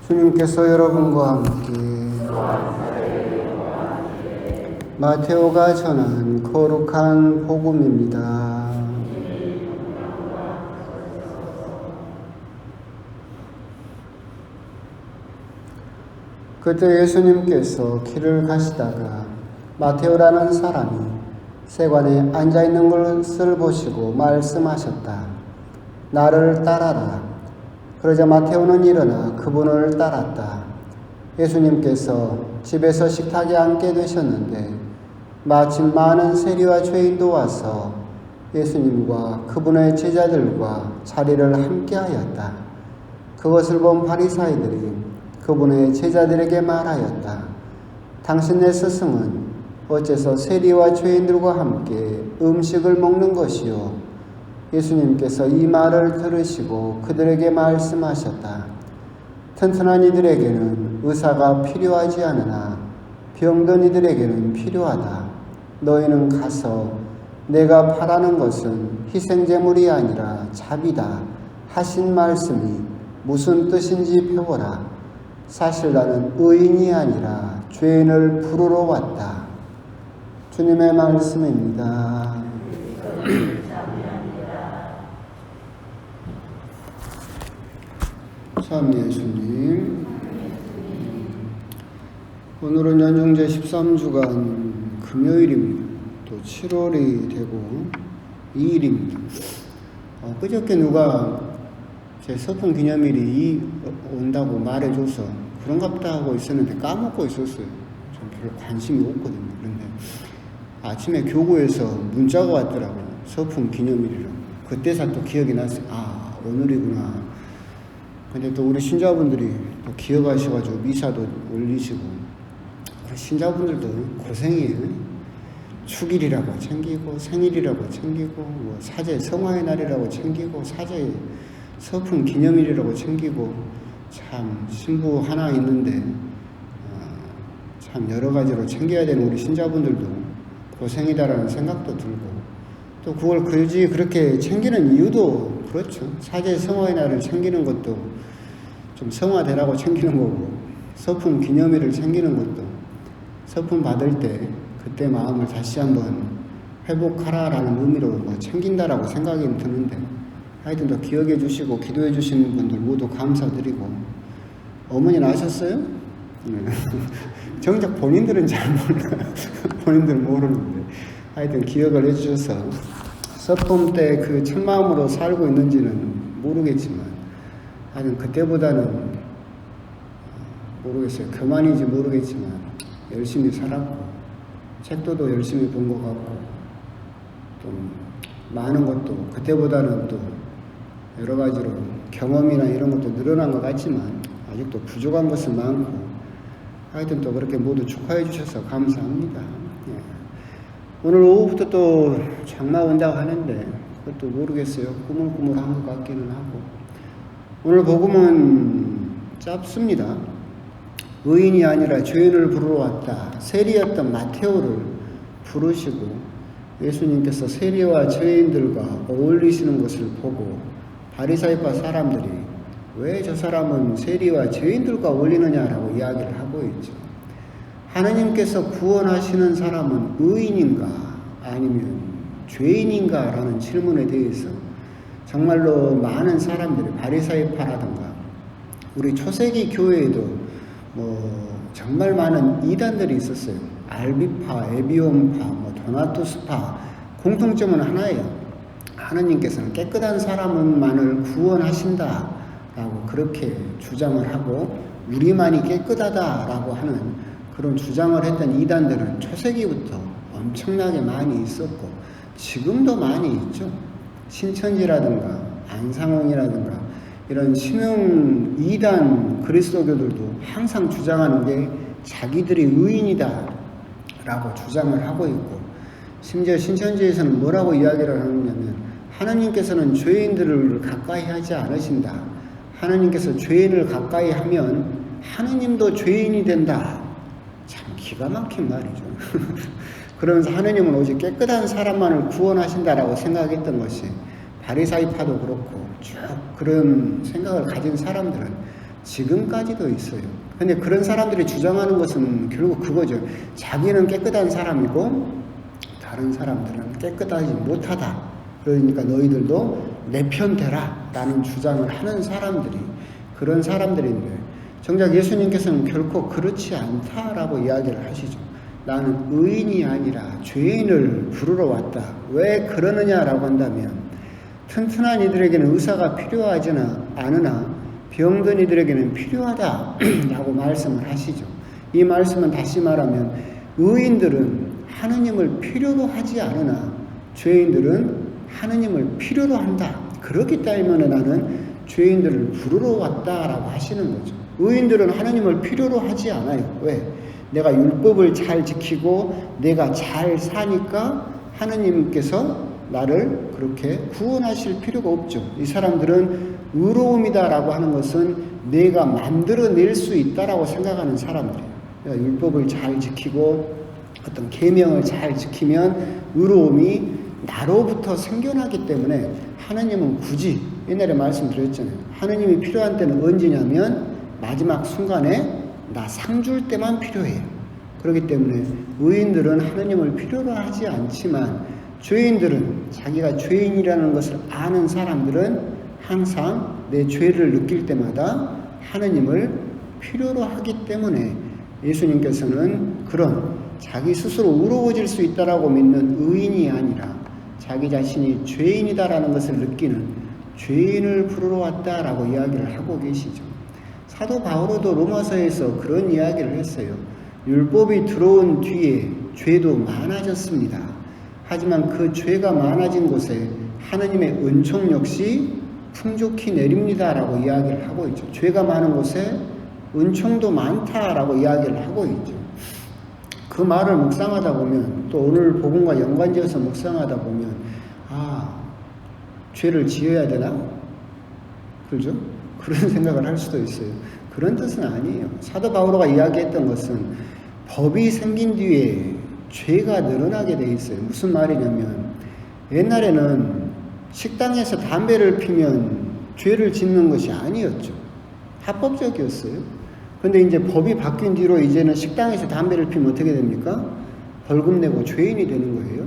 주님께서 여러분과 함께 마테오가 전한 거룩한 복음입니다. 그때 예수님께서 길을 가시다가 마테오라는 사람이 세관에 앉아있는 것을 보시고 말씀하셨다. 나를 따라라. 그러자 마테오는 일어나 그분을 따랐다. 예수님께서 집에서 식탁에 앉게 되셨는데 마침 많은 세리와 죄인도 와서 예수님과 그분의 제자들과 자리를 함께 하였다. 그것을 본 바리사이들이 그분의 제자들에게 말하였다. 당신네 스승은 어째서 세리와 죄인들과 함께 음식을 먹는 것이요? 예수님께서 이 말을 들으시고 그들에게 말씀하셨다. 튼튼한 이들에게는 의사가 필요하지 않으나 병든 이들에게는 필요하다. 너희는 가서 내가 바라는 것은 희생제물이 아니라 자비다 하신 말씀이 무슨 뜻인지 배워라. 사실 나는 의인이 아니라 죄인을 부르러 왔다. 주님의 말씀입니다. 참 예수님, 오늘은 연중제 13주간 금요일입니다. 또 7월이 되고 2일입니다. 그저께 누가 제 서풍 기념일이 온다고 말해줘서 그런갑다 하고 있었는데 까먹고 있었어요. 전 별로 관심이 없거든요. 그런데 아침에 교구에서 문자가 왔더라고요. 서풍 기념일이라고. 그때서 또 기억이 났어요. 아, 오늘이구나. 근데 또 우리 신자분들이 또 기억하셔가지고 미사도 올리시고, 우리 신자분들도 고생이에요. 축일이라고 챙기고, 생일이라고 챙기고, 뭐 사제 성화의 날이라고 챙기고, 사제 서풍 기념일이라고 챙기고, 참 신부 하나 있는데 참 여러 가지로 챙겨야 되는 우리 신자분들도 고생이다라는 생각도 들고, 또 그걸 굳이 그렇게 챙기는 이유도 그렇죠. 사제 성화의 날을 챙기는 것도 좀 성화되라고 챙기는 거고, 서품 기념일을 챙기는 것도 서품 받을 때 그때 마음을 다시 한번 회복하라라는 의미로 뭐 챙긴다라고 생각이 드는데, 하여튼 더 기억해 주시고 기도해 주시는 분들 모두 감사드리고. 어머니는 아셨어요? 네. 정작 본인들은 잘 몰라요. 본인들은 모르는데 하여튼 기억을 해주셔서 서품 때 그 첫마음으로 살고 있는지는 모르겠지만, 하여튼 그때보다는 모르겠어요. 그만인지 모르겠지만 열심히 살았고, 책도도 열심히 본 것 같고, 또 많은 것도 그때보다는 또 여러 가지로 경험이나 이런 것도 늘어난 것 같지만 아직도 부족한 것은 많고, 하여튼 또 그렇게 모두 축하해 주셔서 감사합니다. 예. 오늘 오후부터 또 장마 온다고 하는데 그것도 모르겠어요. 꾸물꾸물한 것 같기는 하고. 오늘 복음은 짧습니다. 의인이 아니라 죄인을 부르러 왔다. 세리였던 마테오를 부르시고 예수님께서 세리와 죄인들과 어울리시는 것을 보고 바리사이파 사람들이 왜 저 사람은 세리와 죄인들과 어울리느냐라고 이야기를 하고 있죠. 하나님께서 구원하시는 사람은 의인인가 아니면 죄인인가 라는 질문에 대해서 정말로 많은 사람들이, 바리사이파라든가 우리 초세기 교회에도 정말 많은 이단들이 있었어요. 알비파, 에비온파, 도나투스파. 공통점은 하나예요. 하느님께서는 깨끗한 사람만을 구원하신다 라고 그렇게 주장을 하고, 우리만이 깨끗하다라고 하는 그런 주장을 했던 이단들은 초세기부터 엄청나게 많이 있었고 지금도 많이 있죠. 신천지라든가 안상홍이라든가 이런 신흥 이단 그리스도교들도 항상 주장하는 게 자기들이 의인이다 라고 주장을 하고 있고, 심지어 신천지에서는 뭐라고 이야기를 하느냐면 하나님께서는 죄인들을 가까이 하지 않으신다. 하나님께서 죄인을 가까이 하면 하느님도 죄인이 된다. 참 기가 막힌 말이죠. 그러면서 하느님은 오직 깨끗한 사람만을 구원하신다라고 생각했던 것이, 바리사이파도 그렇고 쭉 그런 생각을 가진 사람들은 지금까지도 있어요. 근데 그런 사람들이 주장하는 것은 결국 그거죠. 자기는 깨끗한 사람이고 다른 사람들은 깨끗하지 못하다. 그러니까 너희들도 내 편 되라 라는 주장을 하는 사람들이 그런 사람들인데, 정작 예수님께서는 결코 그렇지 않다라고 이야기를 하시죠. 나는 의인이 아니라 죄인을 부르러 왔다. 왜 그러느냐라고 한다면, 튼튼한 이들에게는 의사가 필요하지 않으나 병든 이들에게는 필요하다 라고 말씀을 하시죠. 이 말씀은 다시 말하면 의인들은 하느님을 필요로 하지 않으나 죄인들은 하느님을 필요로 한다. 그렇기 때문에 나는 죄인들을 부르러 왔다라고 하시는 거죠. 의인들은 하느님을 필요로 하지 않아요. 왜? 내가 율법을 잘 지키고 내가 잘 사니까 하느님께서 나를 그렇게 구원하실 필요가 없죠. 이 사람들은 의로움이다라고 하는 것은 내가 만들어낼 수 있다라고 생각하는 사람들이에요. 내가 율법을 잘 지키고 어떤 계명을 잘 지키면 의로움이 나로부터 생겨나기 때문에 하느님은 굳이, 옛날에 말씀드렸잖아요. 하느님이 필요한 때는 언제냐면 마지막 순간에 나 상 줄 때만 필요해요. 그렇기 때문에 의인들은 하느님을 필요로 하지 않지만 죄인들은, 자기가 죄인이라는 것을 아는 사람들은 항상 내 죄를 느낄 때마다 하느님을 필요로 하기 때문에 예수님께서는 그런 자기 스스로 의로워질 수 있다라고 믿는 의인이 아니라 자기 자신이 죄인이다라는 것을 느끼는 죄인을 부르러 왔다라고 이야기를 하고 계시죠. 사도 바오로도 로마서에서 그런 이야기를 했어요. 율법이 들어온 뒤에 죄도 많아졌습니다. 하지만 그 죄가 많아진 곳에 하느님의 은총 역시 풍족히 내립니다라고 이야기를 하고 있죠. 죄가 많은 곳에 은총도 많다라고 이야기를 하고 있죠. 그 말을 묵상하다 보면, 또 오늘 복음과 연관지어서 묵상하다 보면, 죄를 지어야 되나? 그죠? 그런 생각을 할 수도 있어요. 그런 뜻은 아니에요. 사도 바오로가 이야기했던 것은 법이 생긴 뒤에 죄가 늘어나게 돼 있어요. 무슨 말이냐면, 옛날에는 식당에서 담배를 피면 죄를 짓는 것이 아니었죠. 합법적이었어요. 근데 이제 법이 바뀐 뒤로 이제는 식당에서 담배를 피면 어떻게 됩니까? 벌금 내고 죄인이 되는 거예요.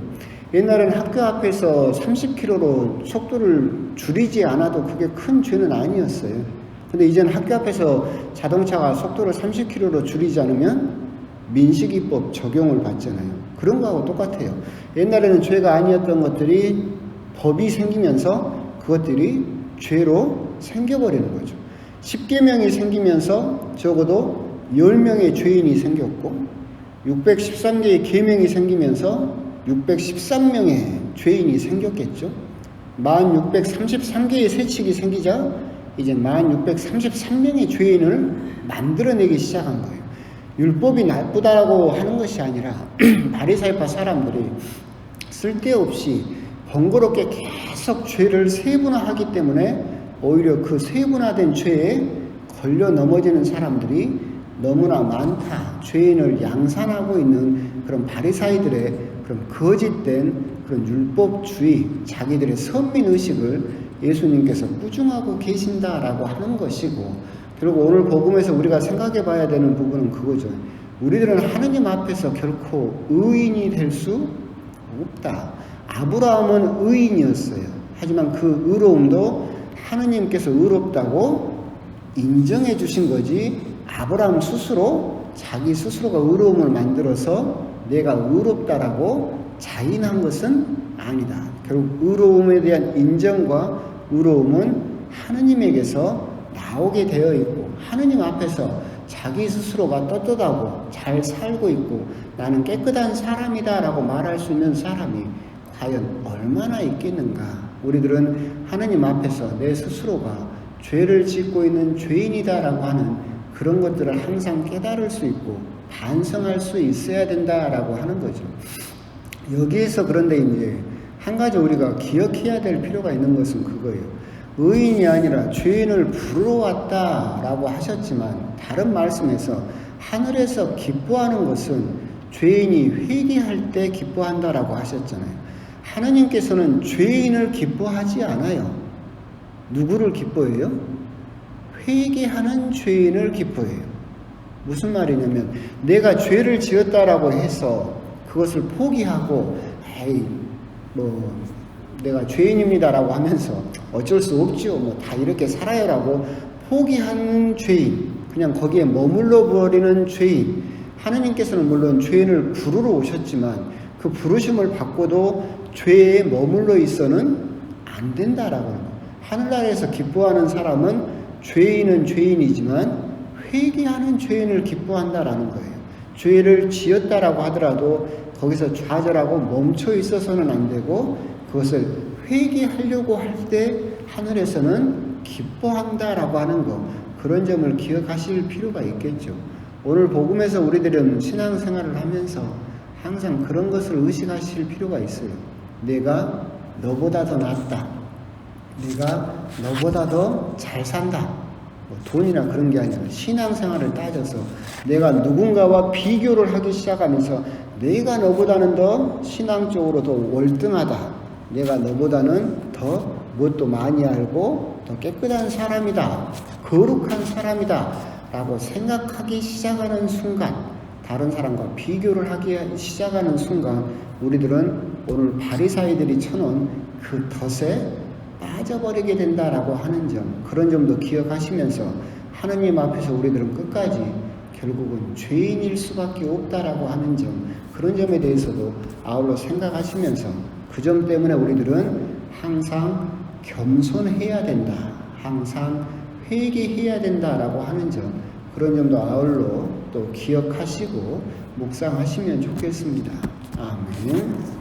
옛날에는 학교 앞에서 30km로 속도를 줄이지 않아도 그게 큰 죄는 아니었어요. 근데 이제는 학교 앞에서 자동차가 속도를 30km로 줄이지 않으면 민식이법 적용을 받잖아요. 그런 거하고 똑같아요. 옛날에는 죄가 아니었던 것들이 법이 생기면서 그것들이 죄로 생겨버리는 거죠. 10계명이 생기면서 적어도 10명의 죄인이 생겼고 613개의 계명이 생기면서 613명의 죄인이 생겼겠죠. 1633개의 세칙이 생기자 이제 1633명의 죄인을 만들어내기 시작한 거예요. 율법이 나쁘다고 하는 것이 아니라 바리새파 사람들이 쓸데없이 번거롭게 계속 죄를 세분화하기 때문에 오히려 그 세분화된 죄에 걸려 넘어지는 사람들이 너무나 많다. 죄인을 양산하고 있는 그런 바리사이들의 그런 거짓된 그런 율법주의, 자기들의 선민의식을 예수님께서 꾸중하고 계신다라고 하는 것이고, 그리고 오늘 복음에서 우리가 생각해 봐야 되는 부분은 그거죠. 우리들은 하느님 앞에서 결코 의인이 될 수 없다. 아브라함은 의인이었어요. 하지만 그 의로움도 하느님께서 의롭다고 인정해 주신 거지, 아브라함 스스로 자기 스스로가 의로움을 만들어서 내가 의롭다라고 자인한 것은 아니다. 결국 의로움에 대한 인정과 의로움은 하느님에게서 나오게 되어 있고, 하느님 앞에서 자기 스스로가 떳떳하고 잘 살고 있고 나는 깨끗한 사람이다 라고 말할 수 있는 사람이 과연 얼마나 있겠는가. 우리들은 하느님 앞에서 내 스스로가 죄를 짓고 있는 죄인이다 라고 하는 그런 것들을 항상 깨달을 수 있고 반성할 수 있어야 된다라고 하는 거죠. 여기에서 그런데 이제 한 가지 우리가 기억해야 될 필요가 있는 것은 그거예요. 의인이 아니라 죄인을 부르러 왔다라고 하셨지만 다른 말씀에서 하늘에서 기뻐하는 것은 죄인이 회개할 때 기뻐한다라고 하셨잖아요. 하느님께서는 죄인을 기뻐하지 않아요. 누구를 기뻐해요? 회개하는 죄인을 기뻐해요. 무슨 말이냐면 내가 죄를 지었다라고 해서 그것을 포기하고 에이 뭐 내가 죄인입니다라고 하면서 어쩔 수 없죠. 뭐 다 이렇게 살아요라고 포기하는 죄인, 그냥 거기에 머물러 버리는 죄인. 하느님께서는 물론 죄인을 부르러 오셨지만 그 부르심을 받고도 죄에 머물러 있어는 안 된다라고 하는 거예요. 하늘나라에서 기뻐하는 사람은 죄인은 죄인이지만 회개하는 죄인을 기뻐한다라는 거예요. 죄를 지었다라고 하더라도 거기서 좌절하고 멈춰 있어서는 안 되고 그것을 회개하려고 할 때 하늘에서는 기뻐한다라고 하는 거, 그런 점을 기억하실 필요가 있겠죠. 오늘 복음에서 우리들은 신앙생활을 하면서 항상 그런 것을 의식하실 필요가 있어요. 내가 너보다 더 낫다. 내가 너보다 더 잘 산다. 뭐 돈이나 그런 게 아니라 신앙생활을 따져서 내가 누군가와 비교를 하기 시작하면서 내가 너보다는 더 신앙적으로 더 월등하다. 내가 너보다는 더 무엇도 많이 알고 더 깨끗한 사람이다. 거룩한 사람이다. 라고 생각하기 시작하는 순간, 다른 사람과 비교를 하기 시작하는 순간 우리들은 오늘 바리사이들이 쳐놓은 그 덫에 빠져버리게 된다라고 하는 점, 그런 점도 기억하시면서 하느님 앞에서 우리들은 끝까지 결국은 죄인일 수밖에 없다라고 하는 점, 그런 점에 대해서도 아울러 생각하시면서 그 점 때문에 우리들은 항상 겸손해야 된다, 항상 회개해야 된다라고 하는 점, 그런 점도 아울러 또 기억하시고 묵상하시면 좋겠습니다. 아멘.